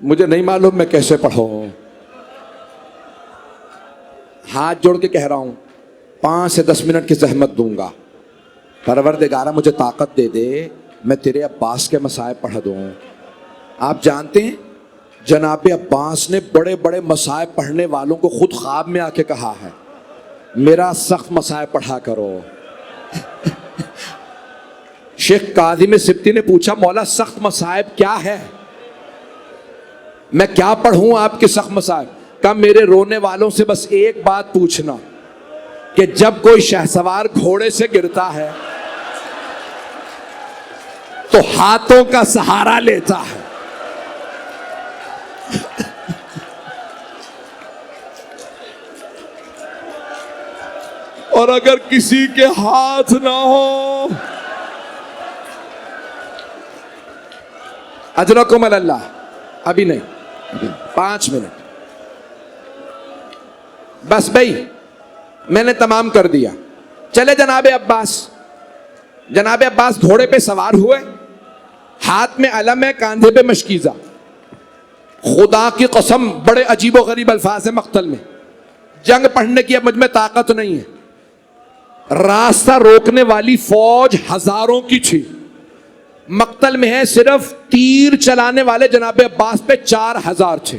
मुझे नहीं मालूम मैं कैसे पढ़ूं। हाथ जोड़ के कह रहा हूं, 5 से 10 मिनट की जहमत दूंगा। परवरदिगारा मुझे ताकत दे दे, मैं तेरे अब्बास के मसाइब पढ़ दूं। आप जानते हैं जनाब अब्बास ने बड़े बड़े मसाइब पढ़ने वालों को खुद ख्वाब में आके कहा है, मेरा सख्त मसाइब पढ़ा करो। शेख काज़िम सिब्ती ने पूछा, मौला सख्त मसाइब क्या है, मैं क्या पढ़ूं आपके सख्त मसाइब? कहा मेरे रोने वालों से बस एक बात पूछना कि जब कोई शहसवार घोड़े से गिरता है तो हाथों का सहारा लेता है। अगर किसी के हाथ ना हो, अजरकुम अल्लाह, अभी नहीं, 5 मिनट बस भाई, मैंने तमाम कर दिया। चले जनाबे अब्बास घोड़े पे सवार हुए, हाथ में अलम है, कांधे पे मशकीजा। खुदा की कसम बड़े अजीबो गरीब अल्फाज है मक्तल में। जंग पढ़ने की अब मुझ में ताकत नहीं है। रास्ता रोकने वाली फौज हजारों की थी, मक्तल में है सिर्फ तीर चलाने वाले जनाबे अब्बास पे 4000 थे।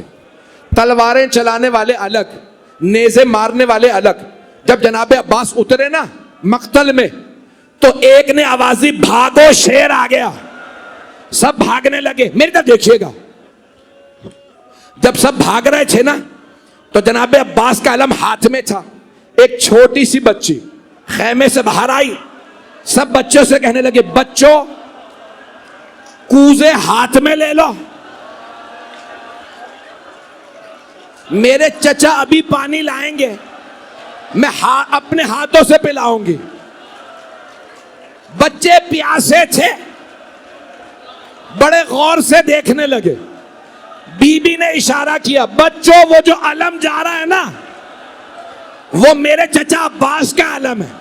तलवारें चलाने वाले अलग, नेज़े मारने वाले अलग। जब जनाबे अब्बास उतरे ना मक्तल में, तो एक ने आवाजी भागो शेर आ गया, सब भागने लगे। मेरी तरफ देखिएगा, जब सब भाग रहे थे ना, तो जनाबे अब्बास का अलम हाथ में था। एक छोटी सी बच्ची खेमे से बाहर आई, सब बच्चों से कहने लगे, बच्चों कूजे हाथ में ले लो, मेरे चचा अभी पानी लाएंगे, मैं अपने हाथों से पिलाऊंगी। बच्चे प्यासे थे, बड़े गौर से देखने लगे। बीबी ने इशारा किया, बच्चों वो जो अलम जा रहा है ना, वो मेरे चचा अब्बास का अलम है।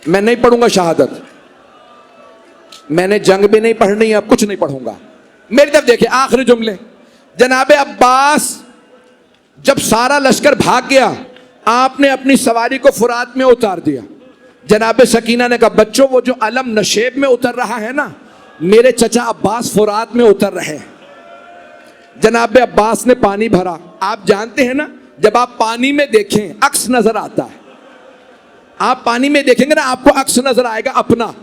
मैं नहीं पढ़ूंगा शहादत, मैंने जंग भी नहीं पढ़नी, अब कुछ नहीं पढ़ूंगा। मेरी तरफ देखिए, आखिरी जुमले। जनाबे अब्बास जब सारा लश्कर भाग गया, आपने अपनी सवारी को फुरात में उतार दिया। जनाबे सकीना ने कहा, बच्चों वो जो अलम नशेब में उतर रहा है ना, मेरे चचा अब्बास फुरात में उतर रहे हैं। जनाबे अब्बास ने पानी भरा। आप जानते हैं ना, जब आप पानी में देखें अक्स नजर आता है। आप पानी में देखेंगे ना, आपको अक्स नजर आएगा अपना।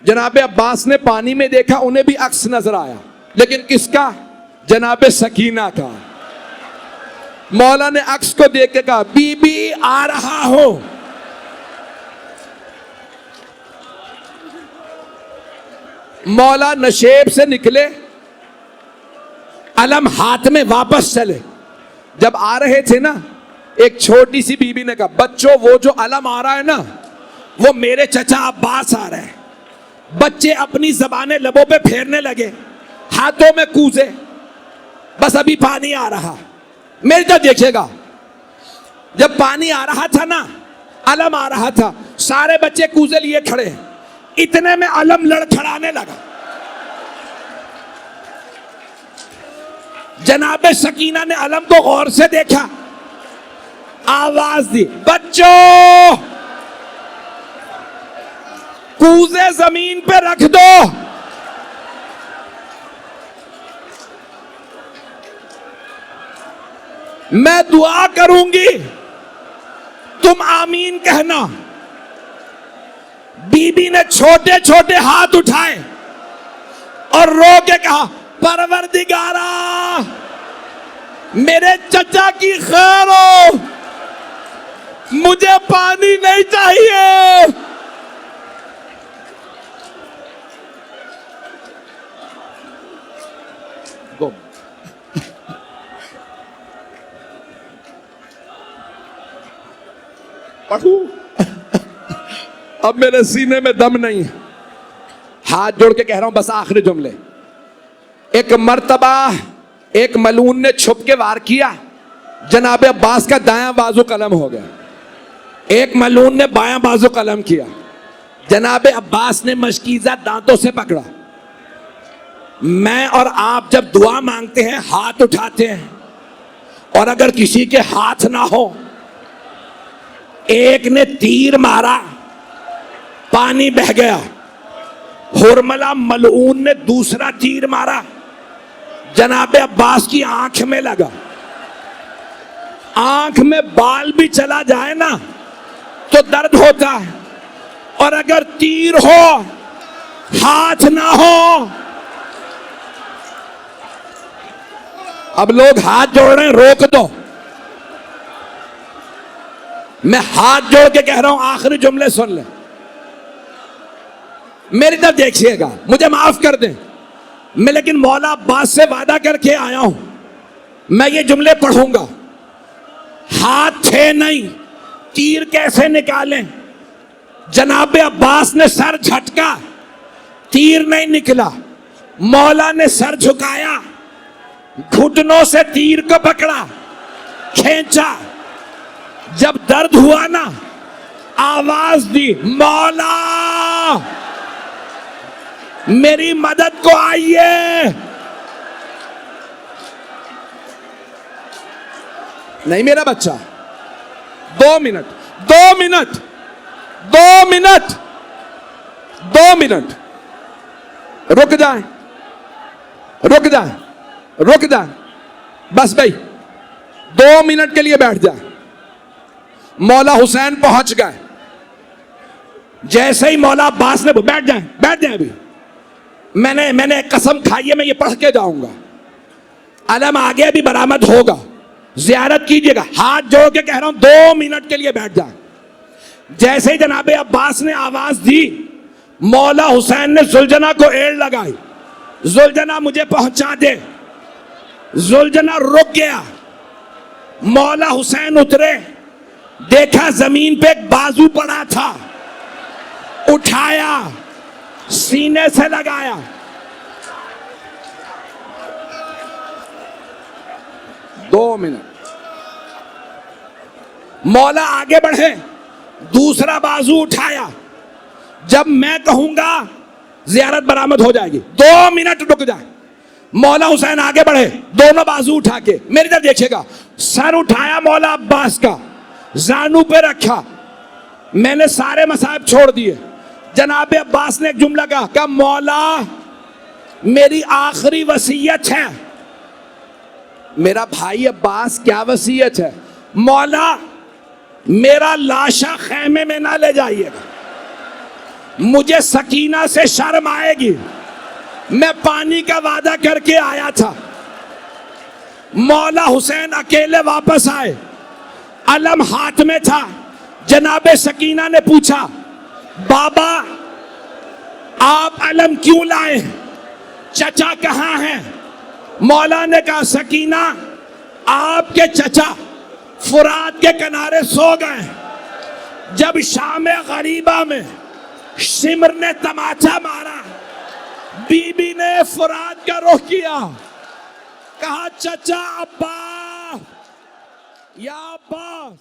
जनाबे अब्बास ने पानी में देखा, उन्हें भी अक्स नजर आया, लेकिन किसका? जनाबे सकीना का। मौला ने अक्स को देख के कहा, बीबी आ रहा हो। मौला नशेब से निकले, अलम हाथ में वापस चले। जब आ रहे थे ना, एक छोटी सी बीबी ने कहा, बच्चों वो जो अलम आ रहा है ना, वो मेरे चचा अब्बास आ रहे हैं। बच्चे अपनी जबानें लबों पे फेरने लगे, हाथों में कूजे, बस अभी पानी आ रहा। मेरी तरफ देखिएगा, जब पानी आ रहा था ना, अलम आ रहा था, सारे बच्चे कूजे लिए खड़े हैं। इतने में अलम लड़खड़ाने लगा। जनाबे सकीना ने अलम को गौर से देखा, आवाज दी, बच्चों कूजे जमीन पे रख दो। मैं दुआ करूंगी, तुम आमीन कहना। बीबी ने छोटे छोटे हाथ उठाए और रो के कहा, परवरदिगारा मेरे चचा की खैर हो, मुझे पानी नहीं चाहिए। पढ़ू, अब मेरे सीने में दम नहीं है। हाथ जोड़ के कह रहा हूं, बस आखिरी जुमले। एक मर्तबा एक मलून ने छुप के वार किया, जनाबे अब्बास का दायां बाजू कलम हो गया। एक मलून ने बायां बाजू कलम किया, जनाबे अब्बास ने मशकीजा दांतों से पकड़ा। मैं और आप जब दुआ मांगते हैं हाथ उठाते हैं, और अगर किसी के हाथ ना हो, एक ने तीर मारा, पानी बह गया। हुरमला मलऊन ने दूसरा तीर मारा, जनाबे अब्बास की आंख में लगा। आंख में बाल भी चला जाए ना तो दर्द होता है, और अगर तीर हो हाथ ना हो। अब लोग हाथ जोड़ रहे हैं, रोक दो। मैं हाथ जोड़ के कह रहा हूं, आखिरी जुमले सुन ले, मेरी तरफ देखिएगा। मुझे माफ कर दें, मैं लेकिन मौला अब्बास से वादा करके आया हूं, मैं ये जुमले पढ़ूंगा। हाथ थे नहीं, तीर कैसे निकालें? जनाब अब्बास ने सर झटका, तीर नहीं निकला। मौला ने सर झुकाया, घुटनों से तीर को पकड़ा, खींचा। जब दर्द हुआ ना, आवाज दी, मौला मेरी मदद को आइए। नहीं मेरा बच्चा, 2 मिनट 2 मिनट 2 मिनट 2 मिनट रुक जाए, रुक जाए, रुक जाए, बस भाई 2 मिनट के लिए बैठ जाए। मौला हुसैन पहुंच गए। जैसे ही मौला अब्बास ने, बैठ जाए, बैठ जाए। अभी मैंने कसम खाई है, मैं ये पढ़ के जाऊंगा। अलम आगे भी बरामद होगा, जियारत कीजिएगा। हाथ जोड़ के कह रहा हूं, 2 मिनट के लिए बैठ जाए। जैसे ही जनाबे अब्बास ने आवाज दी, मौला हुसैन ने जुलजना को एड़ लगाई, जुलजना मुझे पहुंचा दे। जुलजना रुक गया। मौला हुसैन उतरे, देखा जमीन पे एक बाजू पड़ा था, उठाया, सीने से लगाया। दो मिनट। मौला आगे बढ़े, दूसरा बाजू उठाया। जब मैं कहूंगा जियारत बरामद हो जाएगी। 2 मिनट रुक जाए। मौला हुसैन आगे बढ़े, दोनों बाजू उठा के, मेरी तरफ देखिएगा। सर उठाया मौला अब्बास का, जानू पे रखा। मैंने सारे मसाइब छोड़ दिए। जनाब अब्बास ने एक जुमला कहा, मौला मेरी आखिरी वसीयत है। मेरा भाई अब्बास, क्या वसीयत है? मौला मेरा लाशा खैमे में ना ले जाइएगा, मुझे सकीना से शर्म आएगी। मैं पानी का वादा करके आया था। मौला हुसैन अकेले वापस आए, अलम हाथ में था। जनाबे सकीना ने पूछा, बाबा आप अलम क्यों लाए? चचा कहाँ हैं? मौला ने कहा, सकीना आपके चचा फुरात के किनारे सो गए। जब शाम गरीबा में शिमर ने तमाचा मारा, बीबी ने फुरात का रुख किया, कहा, चचा अब्बास, या अब्बास